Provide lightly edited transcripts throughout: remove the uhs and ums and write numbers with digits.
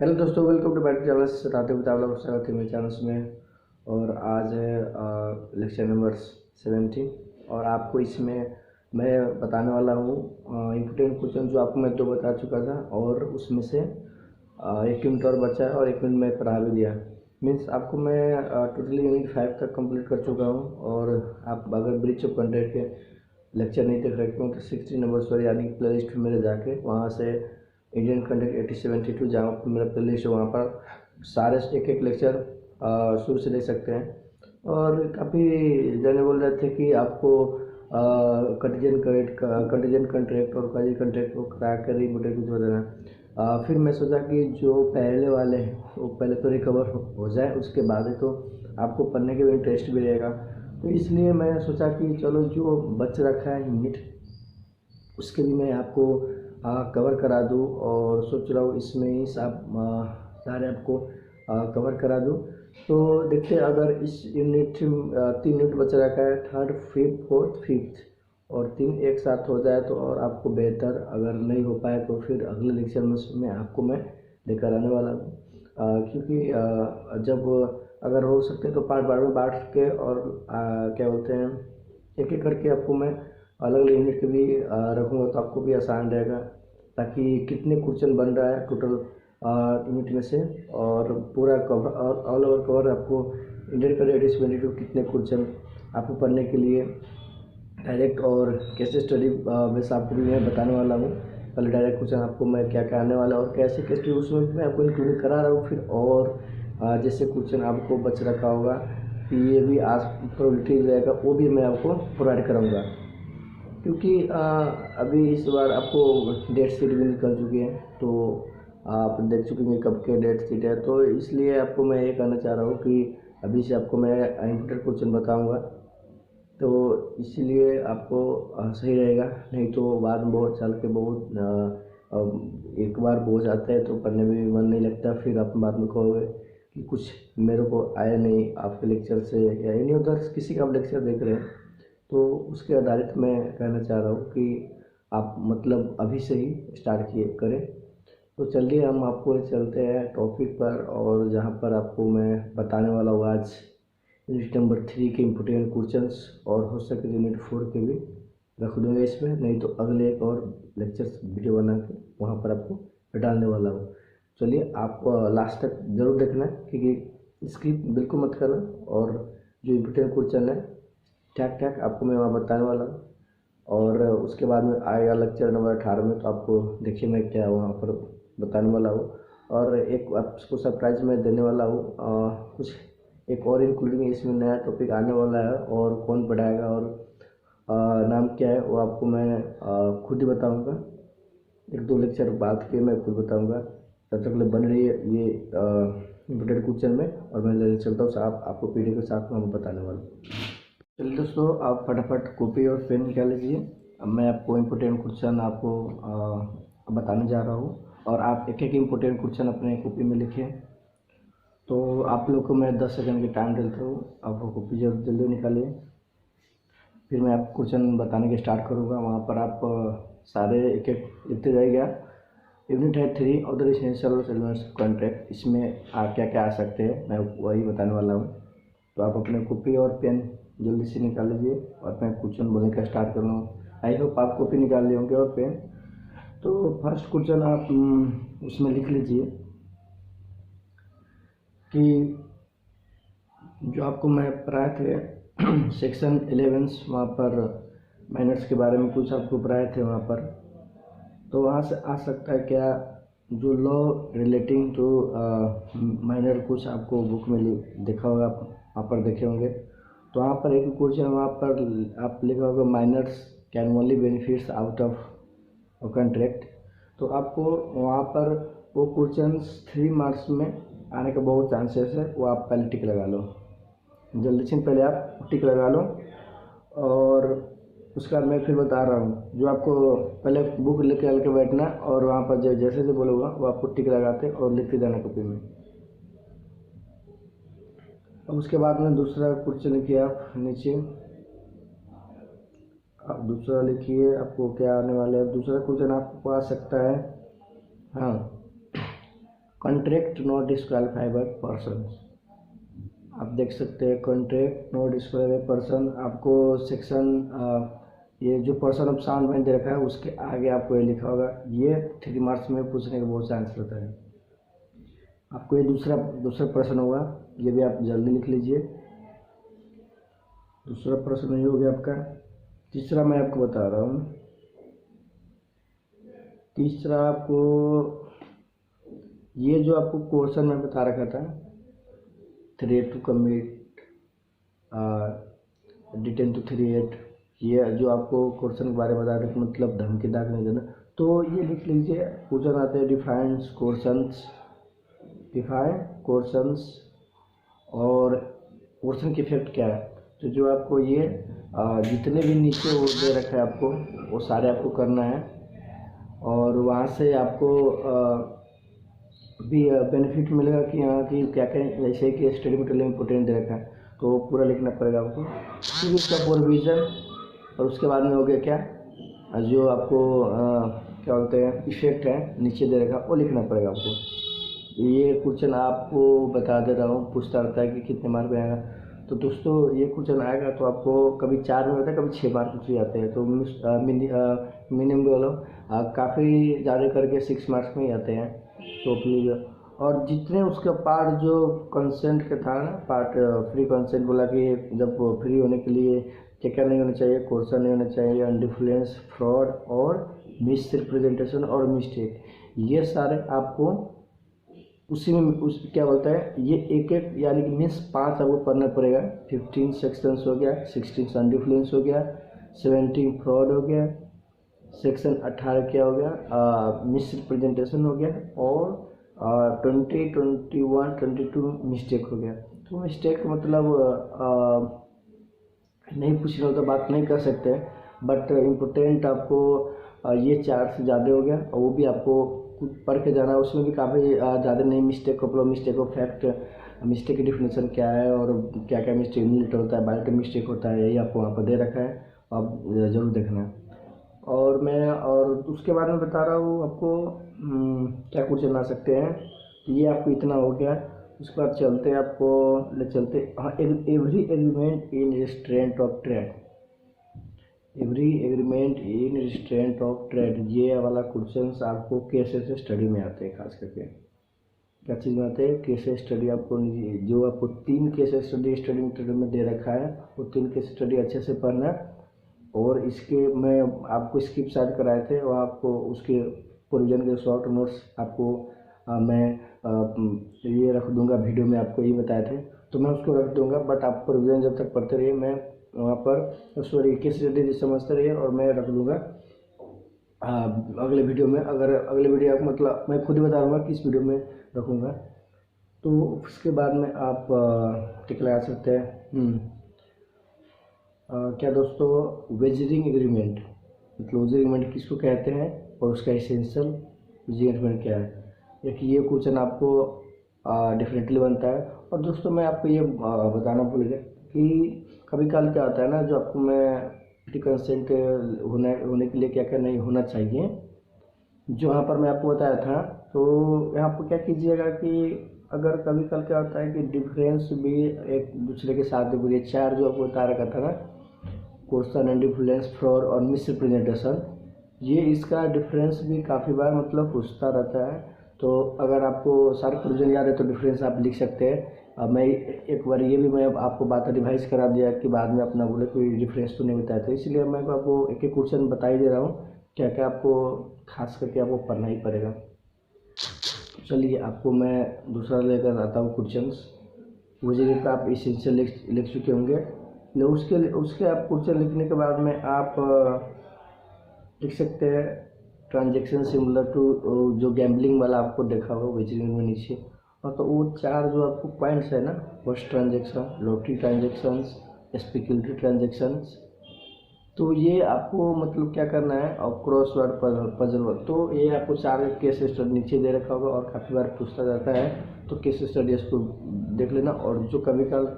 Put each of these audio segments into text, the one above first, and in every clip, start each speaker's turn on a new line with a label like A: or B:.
A: Hello दोस्तों, welcome to back channel राते बितावला को स्वागत है मेरे चैनल्स में। और आज है लेक्चर नंबर 17 और आपको इसमें मैं बताने वाला हूँ इम्पोर्टेंट क्वेश्चन जो आपको मैं 2 बता चुका था और उसमें से 1 यूनिट और बचा है और 1 यूनिट मैं पढ़ा भी दिया। मीन्स आपको मैं टोटली यूनिट 5 तक कंप्लीट कर चुका हूँ। और आप अगर ब्रिज ऑफ कंटेंट के लेक्चर नहीं देख रहे हो तो 60 नंबर पर यानी प्ले लिस्ट में मेरे जाके वहाँ से इंडियन कंटेंट 8072 जहाँ पर मेरा प्ले लिस्ट है वहाँ पर सारे एक एक लेक्चर शुरू से देख सकते हैं। और काफ़ी जने बोल रहे थे कि आपको कंटीजेंट कंट्रैक्ट और क्वाजी कंट्रैक्ट को करा कर ही मुझे कुछ बताना। फिर मैं सोचा कि जो पहले वाले हैं वो पहले तो रिकवर हो जाए, उसके बाद ही तो आपको पढ़ने के भी इंटरेस्ट भी रहेगा। तो इसलिए मैं सोचा कि चलो जो बच रखा है यूनिट उसके भी मैं आपको कवर करा दूँ और सोच रहा हूँ इसमें ही सारे आपको कवर करा दूँ। तो देखते हैं अगर इस यूनिट 3 यूनिट बच रखा है, थर्ड फिफ्थ फोर्थ फिफ्थ और 3 एक साथ हो जाए तो और आपको बेहतर। अगर नहीं हो पाए तो फिर अगले लेक्चर में आपको मैं लेकर आने वाला हूँ। क्योंकि जब अगर हो सकते तो पार्ट पार्ट में बांट के और क्या बोलते हैं एक एक करके आपको मैं अलग अलग यूनिट के भी रखूँगा तो आपको भी आसान रहेगा। ताकि कितने क्वेश्चन बन रहा है टोटल यूनिट में से और पूरा कवर और ऑल ओवर कवर आपको इंडियन करेंट 22 कितने क्वेश्चन आपको पढ़ने के लिए डायरेक्ट और कैसे स्टडी बेस आपको भी मैं बताने वाला हूँ। पहले डायरेक्ट क्वेश्चन आपको मैं क्या क्या आने वाला है और कैसे कैसे उसमें मैं आपको इंक्लूड करा रहा हूँ। फिर और जैसे क्वेश्चन आपको बच रखा होगा कि ये भी आज प्रोबेबिलिटी रहेगा वो भी मैं आपको प्रोवाइड कराऊँगा। क्योंकि अभी इस बार आपको डेट शीट भी निकल चुकी है तो आप देख चुके हैं कब के डेट शीट है। तो इसलिए आपको मैं ये कहना चाह रहा हूँ कि अभी से आपको मैं इम्पोर्टेंट क्वेश्चन बताऊँगा तो इसलिए आपको सही रहेगा। नहीं तो बाद में बहुत चल के एक बार बोझ आता है तो पढ़ने में भी मन नहीं लगता। फिर आप बाद में कहोगे कि कुछ मेरे को आया नहीं आपके लेक्चर से या एनी अदर किसी का आप लेक्चर देख रहे हैं। तो उसके आधारित मैं कहना चाह रहा हूँ कि आप मतलब अभी से ही स्टार्ट किए करें। तो चलिए हम आपको चलते हैं टॉपिक पर और जहाँ पर आपको मैं बताने वाला हूँ आज यूनिट नंबर 3 के इम्पोर्टेंट क्वेश्चंस और हो सके यूनिट 4 के भी रख दूँगा इसमें। नहीं तो अगले एक और लेक्चर्स वीडियो बना के वहाँ पर आपको डालने वाला हूँ। चलिए आप लास्ट तक ज़रूर देखना क्योंकि स्किप बिल्कुल मत करना। और जो इम्पोर्टेंट क्वेश्चन है ठीक ठाक आपको मैं वहाँ बताने वाला हूँ। और उसके बाद में आएगा लेक्चर नंबर 18 में तो आपको देखिए मैं क्या वहाँ पर बताने वाला हूँ। और एक आपको सरप्राइज मैं देने वाला हूँ कुछ एक और इंक्लूडिंग इसमें नया टॉपिक आने वाला है और कौन पढ़ाएगा और नाम क्या है वो आपको मैं खुद ही बताऊँगा। 1-2 लेक्चर बाद के मैं खुद बताऊँगा। तब तक बन रही है ये इम्पोर्टेंट क्वेश्चन में और मैं लेकर चलता हूँ साहब आपको पीडी के साथ में हम बताने वाला हूँ। चलिए दोस्तों आप फटाफट कॉपी और पेन निकाल लीजिए। अब मैं आपको इम्पोर्टेंट क्वेश्चन आपको बताने जा रहा हूँ और आप एक एक इम्पोर्टेंट क्वेश्चन अपने कॉपी में लिखें। तो आप लोग को मैं 10 सेकंड की टाइम देता हूँ, आप कॉपी जल्दी जल्दी निकालिए। फिर मैं आपको क्वेश्चन बताने के स्टार्ट करूँगा। वहाँ पर आप सारे एक एक लिखते जाइएगा। यूनिट है 3 of the residential elements contract, इसमें क्या क्या आ सकते हैं मैं वही बताने वाला हूँ। तो आप अपने कॉपी और पेन जल्दी से निकाल लीजिए और मैं क्वेश्चन बोलने का स्टार्ट कर लूँ। आई होप आप कॉपी निकाल लिए होंगे और पेन। तो फर्स्ट क्वेश्चन आप उसमें लिख लीजिए कि जो आपको मैं पढ़ाए थे सेक्शन 11 वहाँ पर माइनर्स के बारे में कुछ आपको पढ़ाए थे वहाँ पर। तो वहाँ से आ सकता है क्या जो लॉ रिलेटिंग टू माइनर कुछ आपको बुक में देखा होगा, आप वहाँ पर देखे होंगे। तो वहाँ पर एक क्वेश्चन वहाँ पर आप लिखा होगा minors can only benefits out of contract. तो आपको वहाँ पर वो क्वेश्चन 3 मार्क्स में आने का बहुत चांसेस है, वो आप पहले टिक लगा लो। जल्दी से पहले आप टिक लगा लो और उसके बाद मैं फिर बता रहा हूँ। जो आपको पहले बुक लेके चल के बैठना और वहाँ पर जैसे जैसे बोलूँगा वो आपको टिक लगाते और लिखते जाना कॉपी में। अब उसके बाद में दूसरा क्वेश्चन लिखिए आप नीचे। आप दूसरा लिखिए आपको क्या आने वाला है। दूसरा क्वेश्चन आपको आ सकता है हाँ कॉन्ट्रैक्ट नॉट डिस्क्वालीफाइड पर्सन, आप देख सकते हैं कॉन्ट्रैक्ट नॉट डिस्क्वालीफाइड पर्सन। आपको सेक्शन ये जो person of sound mind they रखा है उसके आगे आपको ये लिखा होगा। ये 3 मार्क्स में पूछने का बहुत चांस रहता है। आपको ये दूसरा प्रश्न होगा, ये भी आप जल्दी लिख लीजिए। दूसरा प्रश्न ये हो गया आपका। तीसरा मैं आपको बता रहा हूँ। तीसरा आपको ये जो आपको क्वेश्चन में बता रखा था, threat to commit detain to threat, ये जो आपको क्वेश्चन के बारे में बता रहे थे, मतलब धमकी दाग नहीं देना, तो ये लिख लीजिए। क्वेश्चन आते हैं डिफाइन क्वेश्चंस और क्वेश्चन की इफेक्ट क्या है। तो जो आपको ये जितने भी नीचे वो दे रखा है आपको, वो सारे आपको करना है। और वहाँ से आपको भी बेनिफिट मिलेगा कि यहाँ की क्या क्या, जैसे कि स्टडी मटेरियल इंपोर्टेंट दे रखा है तो पूरा लिखना पड़ेगा आपको। फिर उसका प्रोविज़न, और उसके बाद में हो गया क्या, जो आपको क्या बोलते हैं इफेक्ट है नीचे दे रखा, वो लिखना पड़ेगा आपको। ये क्वेश्चन आपको बता दे रहा हूँ, पूछता रहता है कि कितने मार्क में आएगा। तो दोस्तों ये क्वेश्चन आएगा तो आपको कभी 4 में होता है, कभी 6 मार्क पूछे जाते हैं। तो मिनिमम बोलो काफ़ी ज़्यादा करके 6 मार्क्स में ही आते हैं। तो प्लीज़, और जितने उसका पार्ट जो कंसेंट का था ना, पार्ट फ्री कंसेंट बोला कि जब फ्री होने के लिए क्या क्या नहीं होना चाहिए, क्वेश्चन नहीं होना चाहिए, अनडिफ्लुएंस, फ्रॉड और मिस रिप्रेजेंटेशन और मिस्टेक, ये सारे आपको उसी में उस क्या बोलता है ये एक एक यानी कि मीन्स 5 आपको पढ़ना पड़ेगा। 15 सेक्शंस हो गया, 16 अनडिफ्लुएंस हो गया, 17 फ्रॉड हो गया, सेक्शन 18 क्या हो गया मिस रिप्रेजेंटेशन हो गया, और 20, 21, 22 मिस्टेक हो गया। तो मिस्टेक मतलब नहीं पूछना हो तो बात नहीं कर सकते, बट इम्पोर्टेंट आपको ये 4 से ज़्यादा हो गया, और वो भी आपको पढ़ के जाना। उसमें भी काफ़ी ज़्यादा नहीं मिस्टेक को मिस्टेक ऑफ फैक्ट, मिस्टेक की डिफिनेशन क्या है और क्या क्या मिस्टेक यूनिट होता है, बायोटिक मिस्टेक होता है, यही आपको वहाँ पर दे रखा है, आप ज़रूर देखना। और उसके बारे में बता रहा हूँ आपको क्या क्वेश्चन आ सकते हैं। ये आपको इतना हो गया। उसके बाद चलते आपको ले चलते हाँ, every agreement in restraint of trade, every agreement in restraint of trade, ये वाला क्वेश्चन आपको केसेस स्टडी में आते हैं। खास करके क्या चीज़ में आते हैं, केस स्टडी। आपको जो आपको 3 केस स्टडी में दे रखा है, वो 3 केस स्टडी अच्छे से पढ़ना। और इसके मैं आपको स्किप साइड कराए थे, और आपको उसके प्रोविजन के शॉर्ट नोट्स आपको मैं ये रख दूंगा वीडियो में, आपको ये बताए थे तो मैं उसको रख दूंगा। बट आप प्रोविजन जब तक पढ़ते रहिए, मैं वहाँ पर सॉरी केस स्टडी समझते रहिए, और मैं रख दूंगा अगले वीडियो में। अगर अगले वीडियो आप मतलब मैं खुद ही बता दूँगा किस वीडियो में रखूँगा। तो उसके बाद में आप टिक लगा सकते हैं। क्या दोस्तों, वेजरिंग एग्रीमेंट, मतलब वेजरिंग एग्रीमेंट किसको कहते हैं और उसका एसेंशियल वेजरिंग एग्रीमेंट क्या है, एक ये क्वेश्चन आपको डेफिनेटली बनता है। और दोस्तों मैं आपको ये बताना भूल गया कि कभी कल क्या होता है ना, जो आपको मैं प्री कंसेंट होने के लिए क्या क्या नहीं होना चाहिए, जो यहाँ पर मैं आपको बताया था। तो यहाँ पर क्या कीजिएगा कि अगर कभी कल क्या होता है कि डिफरेंस भी एक दूसरे के साथ बोलिए 4 जो आपको बता रखा था ना, क्वेश्चन एंड डिफरेंस, फ्रॉड और मिस रिप्रेजेंटेशन, ये इसका डिफरेंस भी काफ़ी बार मतलब पूछता रहता है। तो अगर आपको सारे प्रोविजन याद है तो डिफरेंस आप लिख सकते हैं। अब मैं एक बार ये भी मैं आपको बात रिवाइज करा दिया कि बाद में अपना बोले कोई डिफरेंस तो नहीं बताया था, इसलिए मैं आपको एक एक क्वेश्चन बता ही दे रहा हूँ, क्या क्या आपको खास करके आपको पढ़ना ही पड़ेगा। चलिए आपको मैं दूसरा लेकर आता हूँ क्वेश्चन। वो जगह पर आप इसेंशियल लिख चुके होंगे, उसके आप क्वेश्चन लिखने के बाद में आप लिख सकते हैं ट्रांजेक्शन सिमिलर टू जो गैम्बलिंग वाला आपको देखा होगा वेजरिंग में नीचे। और तो वो 4 जो आपको पॉइंट्स है ना, first transaction, lottery transactions, speculatory transactions, तो ये आपको मतलब क्या करना है, और क्रॉसवर्ड पजल वर्क। तो ये आपको 4 केस स्टडी नीचे दे रखा होगा और काफ़ी बार पूछता जाता है, तो केस स्टडी इसको देख लेना। और जो कभी कल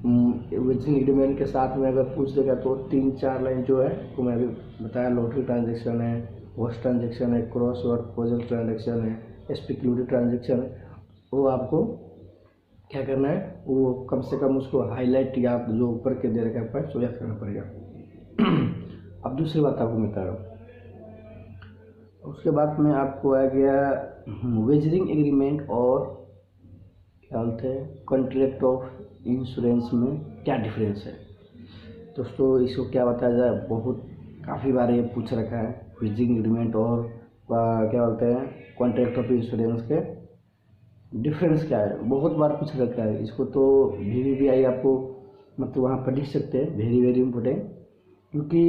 A: वेजिंग एग्रीमेंट के साथ में अगर पूछ देगा तो 3-4 लाइन जो है वो मैं अभी बताया, लॉटरी ट्रांजेक्शन है, पोस्ट ट्रांजेक्शन है, क्रॉसवर्ड पजल ट्रांजेक्शन है, स्पेक्युलेटरी ट्रांजेक्शन है, वो आपको क्या करना है, वो कम से कम उसको हाईलाइट या जो ऊपर के दे रखा है सो याद करना पड़ेगा। अब दूसरी बात आपको बता रहा हूँ। उसके बाद में आपको आ गया वेजरिंग एग्रीमेंट और क्या बोलते हैं कॉन्ट्रैक्ट ऑफ इंश्योरेंस में क्या डिफरेंस है। दोस्तों इसको क्या बताया जाए, बहुत काफ़ी बार ये पूछ रखा है वेजरिंग एग्रीमेंट और क्या बोलते हैं कॉन्ट्रैक्ट ऑफ इंश्योरेंस के डिफरेंस क्या है, बहुत बार पूछ रखा है इसको। तो VVVI आपको मतलब वहाँ पर लिख सकते हैं, वेरी वेरी इम्पोर्टेंट। क्योंकि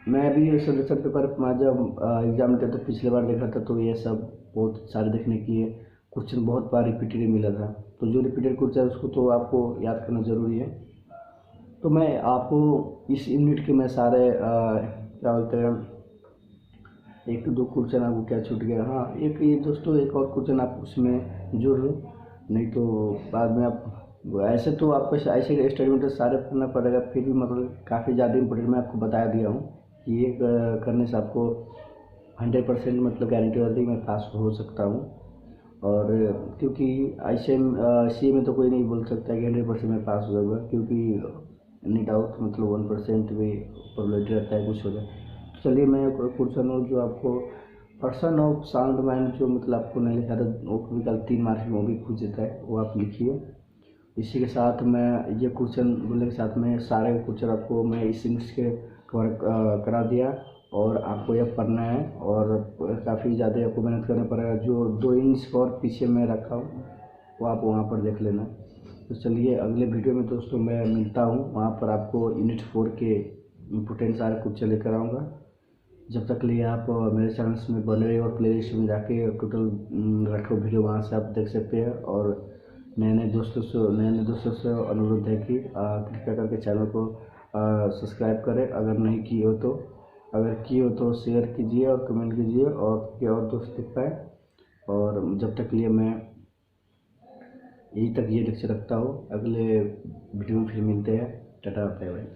A: मैं भी सजेशन पेपर जब एग्जाम देता तो पिछले बार देखा था तो ये सब बहुत सारे देखने की क्वेश्चन बहुत बार रिपीटेड मिला था। तो जो रिपीटेड क्वेश्चन है उसको तो आपको याद करना ज़रूरी है। तो मैं आपको इस यूनिट के मैं सारे क्या बोलते हैं एक दो क्वेश्चन आपको क्या छूट गया, हाँ एक ये दोस्तों एक और क्वेश्चन आप उसमें जोड़ लो, नहीं तो बाद में आप ऐसे तो आपको ऐसे स्टेटमेंट सारे पढ़ना पड़ेगा। फिर भी मतलब काफ़ी ज़्यादा इंपॉर्टेंट मैं आपको बता दिया हूँ कि ये करने से आपको 100% मतलब गारंटी होती मैं पास हो सकता हूँ। और क्योंकि ऐसे सी में तो कोई नहीं बोल सकता कि 100% में पास हो जाऊँगा, क्योंकि एनी डाउट मतलब 1% भी प्रोबेबिलिटी रहता है कुछ हो जाए। चलिए मैं क्वेश्चन हूँ जो आपको पर्सन ऑफ साउंड माइंड जो मतलब आपको नहीं लिखा था वो कभी कल 3 मार्क्स में वो भी पूछ देता है, वो आप लिखिए। इसी के साथ मैं ये क्वेश्चन बोलने के साथ में सारे क्वेश्चन आपको मैं इस इंग्लिश के कवर करा दिया और आपको यह पढ़ना है और काफ़ी ज़्यादा आपको मेहनत करना पड़ेगा। जो 2 इंच और पीछे मैं रखा हूँ वो आप वहाँ पर देख लेना। तो चलिए अगले वीडियो में दोस्तों मैं मिलता हूँ, वहाँ पर आपको यूनिट 4 के इम्पोर्टेंट सारे क्वेश्चन लेकर आऊँगा। जब तक लिए आप मेरे चैनल्स में बने रहिए और प्लेलिस्ट में जाके टोटल रखो वीडियो, वहाँ से आप देख सकते हैं। और नए नए दोस्तों से अनुरोध है कि कृपया करके चैनल को सब्सक्राइब करें अगर नहीं किए हो तो, अगर किए हो तो शेयर कीजिए और कमेंट कीजिए और दोस्त देख पाए। और जब तक लिए मैं यहीं तक ये लेक्चर रखता हूँ, अगले वीडियो में फिर मिलते हैं। Tata bye bye.